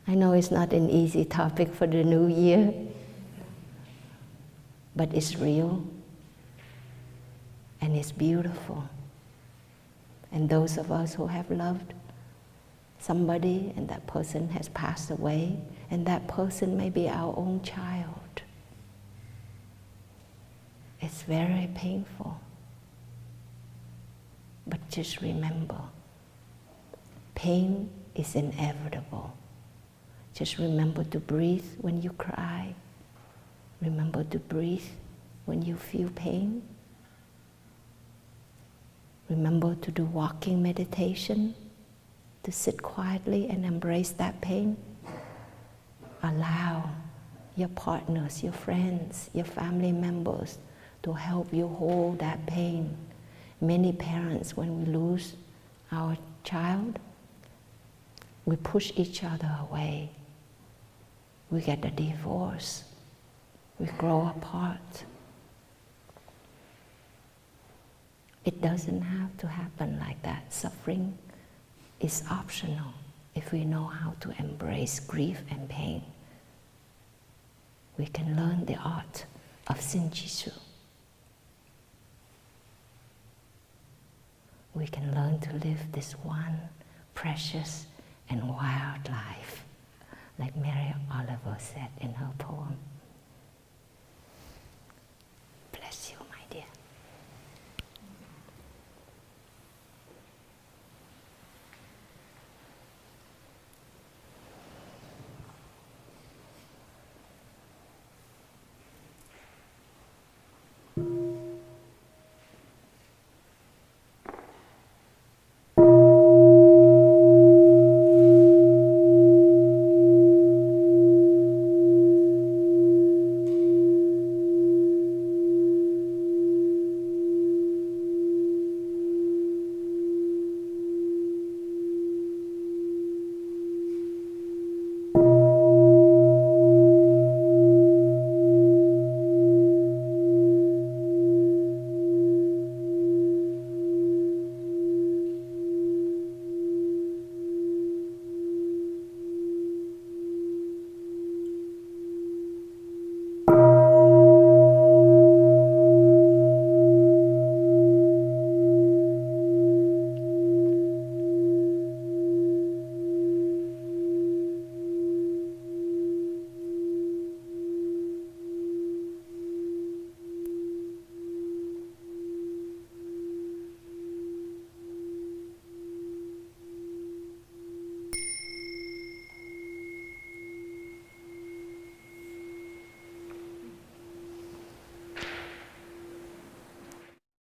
I know it's not an easy topic for the new year, but it's real and it's beautiful. And those of us who have loved somebody and that person has passed away, and that person may be our own child, it's very painful. But just remember, pain is inevitable. Just remember to breathe when you cry. Remember to breathe when you feel pain. Remember to do walking meditation, to sit quietly and embrace that pain. Allow your partners, your friends, your family members to help you hold that pain. Many parents, when we lose our child, we push each other away. We get a divorce. We grow apart. It doesn't have to happen like that. Suffering is optional if we know how to embrace grief and pain. We can learn the art of Shinjitsu. We can learn to live this one precious and wild life, like Mary Oliver said in her poem.